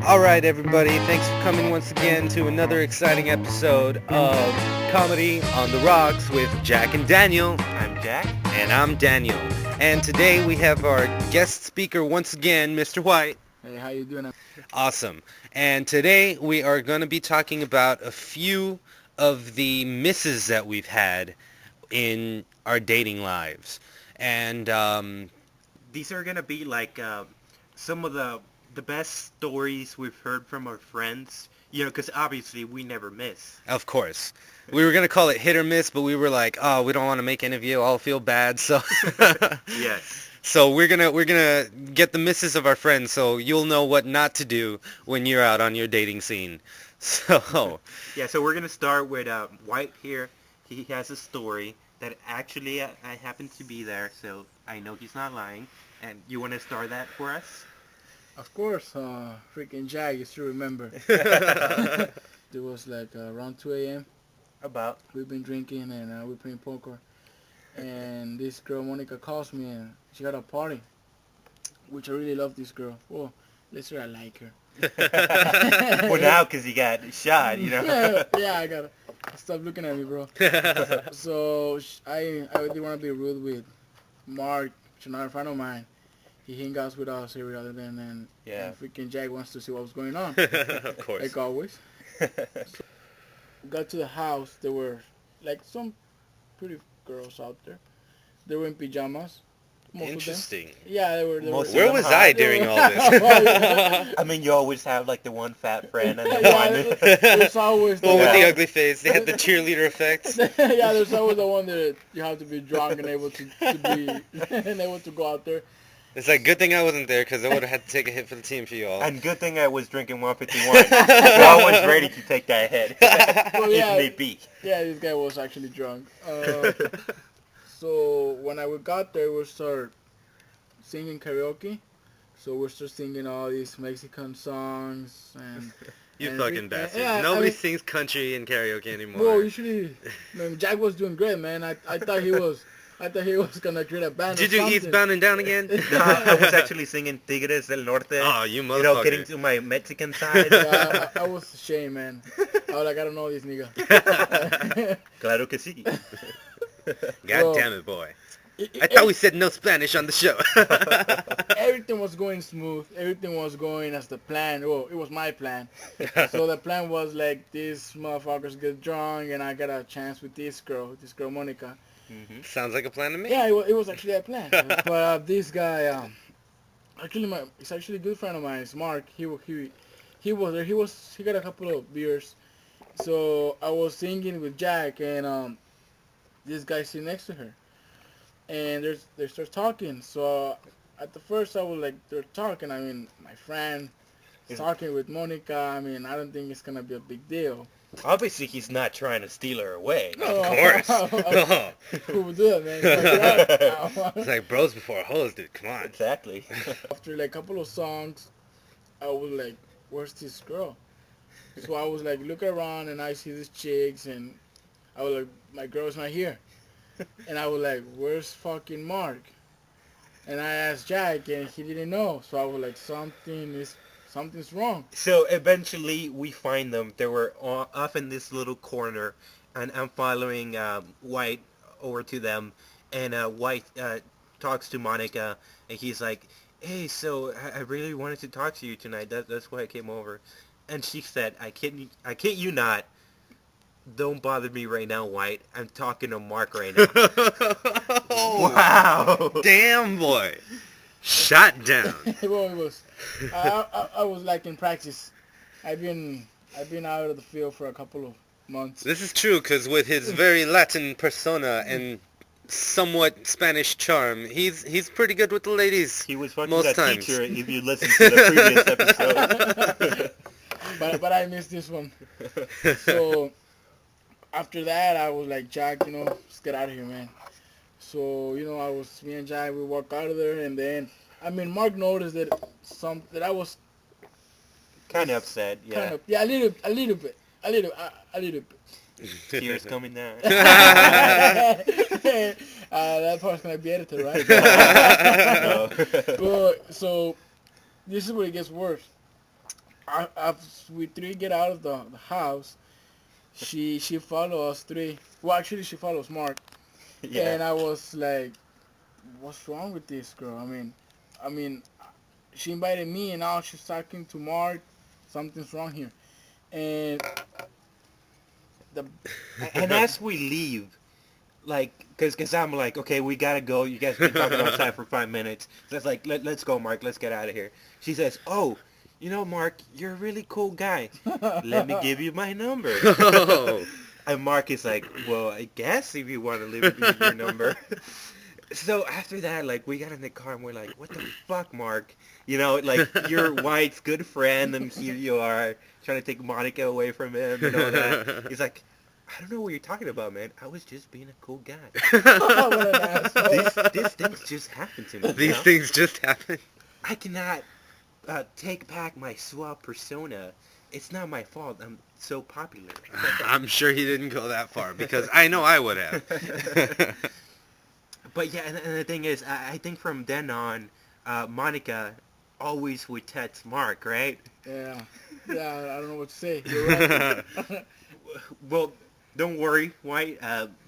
All right, everybody. Thanks for coming once again to another exciting episode of Comedy on the Rocks with Jack and Daniel. I'm Jack. And I'm Daniel. And today we have our guest speaker once again, Mr. White. Hey, how you doing? Awesome. And today we are going to be talking about a few of the misses that we've had in our dating lives. And These are gonna be like some of the best stories we've heard from our friends. You know, because obviously we never miss. of course, we were going to call it hit or miss, but we were like, oh, we don't want to make any of you all feel bad. So Yes. So we're gonna get the misses of our friends, so you'll know what not to do when you're out on your dating scene. So Yeah. So we're gonna start with White here. He has a story that actually I happened to be there, so I know he's not lying. And you want to start that for us? Of course, freaking Jack, you still remember. It was like around 2 a.m. About. We've been drinking and we're playing poker. And this girl, Monica, calls me and she got a party, which I really love this girl. Well, let's say I like her. Well, now because he got shot, you know. Yeah, I gotta stop looking at me, bro. So I didn't want to be rude with Mark, which is another friend of mine. He hangs out with us every other day, and Yeah. freaking Jack wants to see what was going on, of course. like always. We got to the house. There were like some pretty girls out there. They were in pajamas. Most of them. Interesting. Yeah, they were. Most of Where them was hot. I during all this? I mean, you always have like the one fat friend and the Yeah, one. there's always The one with the Yeah. ugly face. They had the cheerleader effects. Yeah, there's always the one that you have to be drunk and able to be and able to go out there. It's like, good thing I wasn't there, because I would have had to take a hit for the team for you all. And good thing I was drinking 151. So I was ready to take that hit. Well, yeah. If need be. Yeah, this guy was actually drunk. So when I got there, we started singing karaoke. So we started singing all these Mexican songs and. You and fucking bastard. yeah, Nobody I mean, sings country in karaoke anymore. well, usually, man, Jack was doing great, man. I thought he was. I thought he was gonna create a band. Did or you something. eastbound and down again? No, I was actually singing Tigres del Norte. Oh, you You know, motherfucker. getting to my Mexican side. Yeah, I was ashamed, man. I was like, I don't know this nigga. Claro que sí. God Well, damn it, boy. I thought we said no Spanish on the show. Everything was going smooth. Everything was going as the plan. Well, it was my plan. So the plan was like, these motherfuckers get drunk and I got a chance with this girl Monica. Mm-hmm. Sounds like a plan to me. Yeah, it was actually a plan. But this guy, actually, it's actually a good friend of mine. It's Mark. He was there. He got a couple of beers. So I was singing with Jack, and this guy sitting next to her, and they start talking. So at the first I was like, they're talking. I mean, my friend is talking with Monica. I mean, I don't think it's gonna be a big deal. Obviously, he's not trying to steal her away. Of course. Who would do that, man? It's like bros before hoes, dude. Come on. Exactly. After like a couple of songs, I was like, where's this girl? So I was like, look around and I see these chicks and I was like, my girl's not here. And I was like, where's fucking Mark? And I asked Jack and he didn't know. So I was like, something's wrong. So eventually we find them. They were off in this little corner, and I'm following White over to them, and White talks to Monica, and he's like, "Hey, so I really wanted to talk to you tonight. That's why I came over." And she said, "I kid you not. Don't bother me right now, White. I'm talking to Mark right now." Wow. Damn, boy. Shot down. Well, it was. I was like in practice. I've been out of the field for a couple of months. This is true, because with his very Latin persona and somewhat Spanish charm, he's pretty good with the ladies. He was fucking Most that times. teacher if you listen to the previous episode. But I missed this one. So after that, I was like, Jack, let's get out of here, man. So me and Jack, we walk out of there, and then I mean, Mark noticed that I was Kind of upset, yeah. kind of a little bit. Tears coming down. That part's gonna be edited, right? No. Well, so this is where it gets worse. After we three get out of the house, she follow us three. Well, actually, she follows Mark, Yeah. and I was like, "What's wrong with this girl?" I mean, she invited me, and now she's talking to Mark. Something's wrong here, and the And as we leave, like, cause I'm like, okay, we gotta go. You guys been talking outside for 5 minutes. So it's like, let's go, Mark. Let's get out of here. She says, oh, you know, Mark, you're a really cool guy. Let me give you my number. Oh. And Mark is like, well, I guess if you want to leave me your number. So after that, like, we got in the car and we're like, what the fuck, Mark? You know, like, you're White's good friend, and here you are trying to take Monica away from him and all that. He's like, I don't know what you're talking about, man. I was just being a cool guy. what an asshole. These things just happen to me, you These know? things just happen. I cannot take back my suave persona. It's not my fault. I'm so popular. I'm sure he didn't go that far because I know I would have. But yeah, and the thing is, I think from then on, Monica always would text Mark, right? Yeah, yeah. I don't know what to say. You're right. Well, don't worry, White.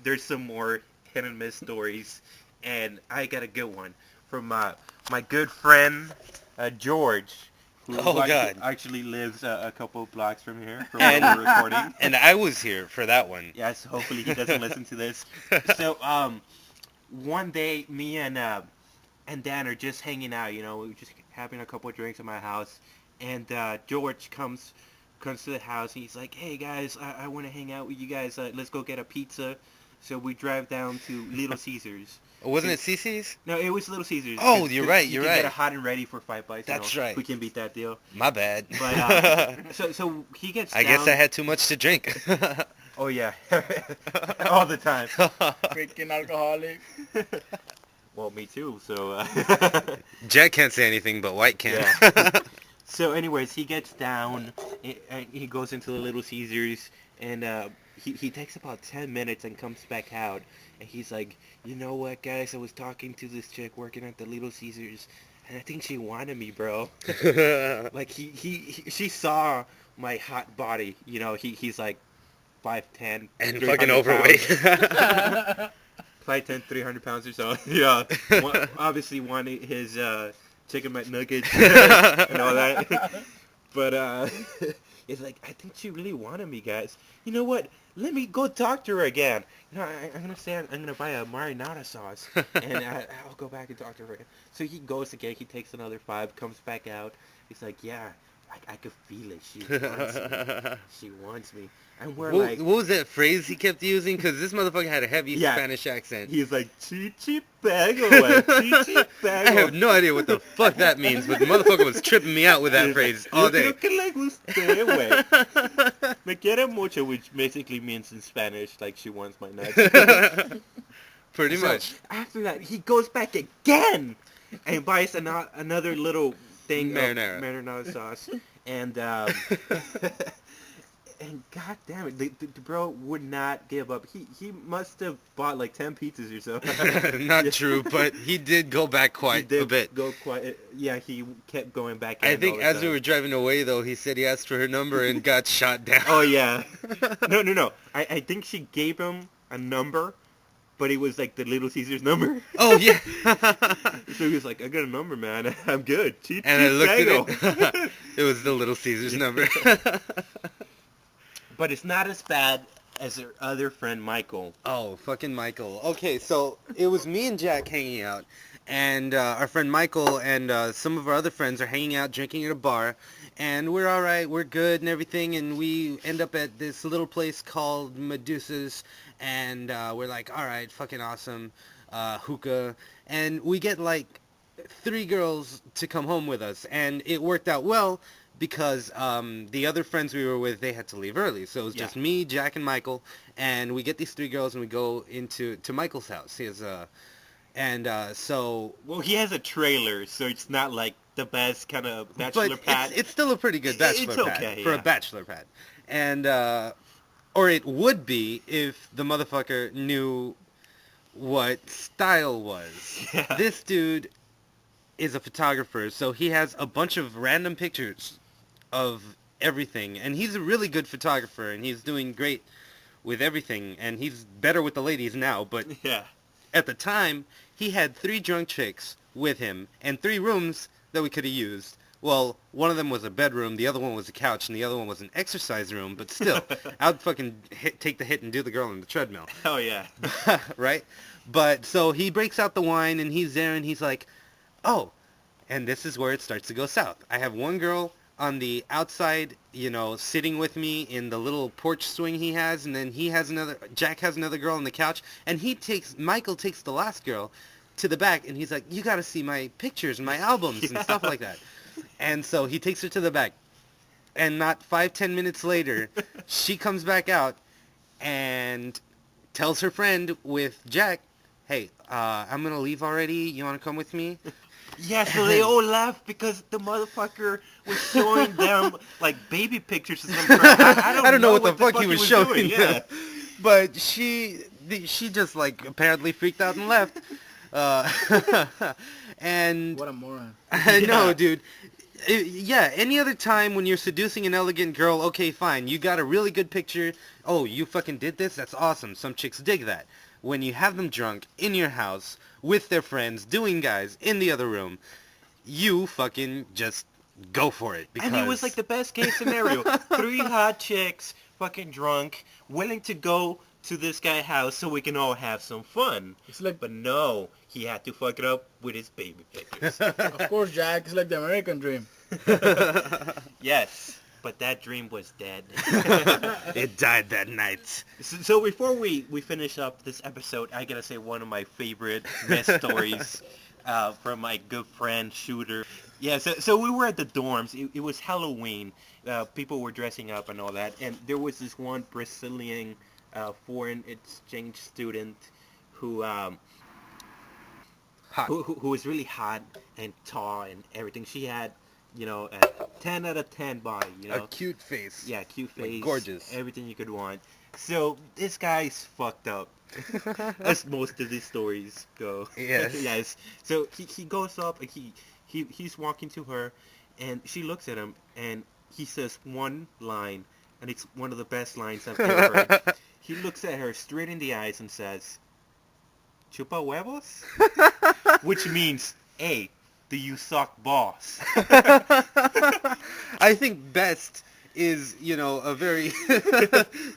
There's some more hit and miss stories, and I got a good one from my good friend George, who Oh, God. actually lives a couple blocks from here, from And- where we're recording. And I was here for that one. Yes, hopefully he doesn't listen to this. So, one day, me and Dan are just hanging out. You know, we were just having a couple of drinks at my house, and George comes to the house. And he's like, "Hey guys, I want to hang out with you guys. Let's go get a pizza." So we drive down to Little Caesars. Wasn't it CC's? No, it was Little Caesars. Oh, 'Cause you're right, You you're can get a right. hot and ready for $5. That's you know, right. We can beat that deal. My bad. But so he gets. I guess down- I had too much to drink. Oh yeah, all the time. Freaking alcoholic. Well, me too. So. Jack can't say anything, but White can. Yeah. So, anyways, he gets down, and he goes into the Little Caesars, and he takes about 10 minutes and comes back out, and he's like, you know what, guys, I was talking to this chick working at the Little Caesars, and I think she wanted me, bro. Like, she saw my hot body, you know, he's like 5'10", And 300 fucking pounds. overweight. 5'10", 300 pounds or so. Yeah. Obviously wanted his chicken McNuggets and all that. But it's like, I think she really wanted me, guys. You know what? Let me go talk to her again. You know, I'm going to say I'm going to buy a marinara sauce. And I'll go back and talk to her again. So he goes again. He takes another 5, comes back out. He's like, yeah, I could feel it. She wants me. She wants me. And we're What, like... what was that phrase he kept using? Because this motherfucker had a heavy Yeah. Spanish accent. He's like, chichi pego, chichi pego. I have no idea what the fuck that means, but the motherfucker was tripping me out with that He's phrase like, all "Yo day. creo que le guste, güey." Me quiere mucho, which basically means in Spanish, like she wants my nuts. Pretty So, much. after that, he goes back again and buys another little thing Marinara. of marinara sauce. And, and god damn it, the bro would not give up. He must have bought like 10 pizzas or so. Not Yeah. true, but he did go back He quite did a bit. Go quite, yeah, he kept going back in I all think the as we time. were driving away, though, he said he asked for her number and got shot down. Oh yeah. No. I think she gave him a number, but it was like the Little Caesars number. Oh, yeah. So he was like, I got a number, man. I'm good. Cheap, And I cheap looked bagel. at it. It was the Little Caesars number. But it's not as bad as her other friend, Michael. Oh, fucking Michael. Okay, so it was me and Jack hanging out, and our friend Michael and some of our other friends are hanging out, drinking at a bar, and we're all right, we're good and everything, and we end up at this little place called Medusa's, and we're like, all right, fucking awesome, hookah, and we get like 3 girls to come home with us, and it worked out well, because the other friends we were with, they had to leave early. So it was just me, Jack, and Michael. And we get these 3 girls, and we go to Michael's house. He has so... Well, he has a trailer, so it's not like the best kind of bachelor But pad. it's still a pretty good bachelor It's pad. okay, For a yeah. bachelor pad. And, or it would be if the motherfucker knew what style was. Yeah. This dude is a photographer, so he has a bunch of random pictures of everything, and he's a really good photographer, and he's doing great with everything, and he's better with the ladies now, but Yeah. at the time, he had 3 drunk chicks with him, and 3 rooms that we could have used. Well, one of them was a bedroom, the other one was a couch, and the other one was an exercise room, but still, I'd fucking take the hit and do the girl on the treadmill. Oh yeah. Right? But, so he breaks out the wine, and he's there, and he's like, oh, and this is where it starts to go south. I have one girl on the outside, sitting with me in the little porch swing he has, and then Jack has another girl on the couch, and Michael takes the last girl to the back, and he's like, you gotta see my pictures and my albums and stuff like that. And so he takes her to the back, and not 5-10 minutes later, she comes back out and tells her friend with Jack, hey, I'm gonna leave already, you wanna come with me? Yeah, so they all laughed because the motherfucker was showing them like baby pictures of some crap. I don't know what the fuck he was showing doing. them. Yeah. But she just like apparently freaked out and left. And What a moron. I know, Yeah. dude. Yeah, any other time when you're seducing an elegant girl, okay, fine. You got a really good picture. Oh, you fucking did this? That's awesome. Some chicks dig that. When you have them drunk in your house with their friends doing guys in the other room, you fucking just go for it. Because... And it was like the best case scenario. 3 hot chicks, fucking drunk, willing to go to this guy's house so we can all have some fun. It's like, But no, he had to fuck it up with his baby pictures. of course, Jack, it's like the American dream. Yes, but that dream was dead. It died that night. So before we finish up this episode, I gotta say one of my favorite mess stories from my good friend Shooter. Yeah, so we were at the dorms. It was Halloween. People were dressing up and all that, and there was this one Brazilian foreign exchange student who Hot. who was really hot and tall and everything. She had, a 10 out of 10 body, A cute face. Yeah, cute Like, face. gorgeous. Everything you could want. So this guy's fucked up. As most of these stories go. Yes. Yes. So he goes up and he's walking to her, and she looks at him, and he says one line, and it's one of the best lines I've ever heard. He looks at her straight in the eyes and says, "Chupa huevos?" Which means, "Hey, do you suck balls?" I think best is, a very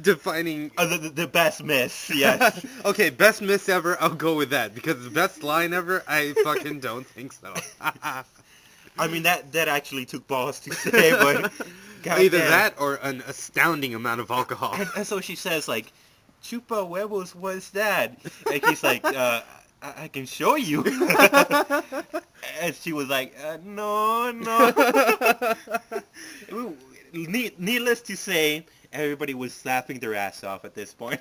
defining... The best miss, yes. Okay, best miss ever, I'll go with that. Because the best line ever, I fucking don't think so. I mean, that actually took balls to say, but... Either goddamn. that or an astounding amount of alcohol. And so she says, like, "Chupa huevos, what's that?" And he's like, I can show you. And she was like, no. Needless to say, everybody was laughing their ass off at this point.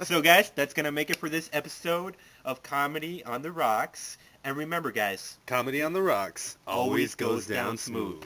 So, guys, that's going to make it for this episode of Comedy on the Rocks. And remember, guys, Comedy on the Rocks always goes down smooth.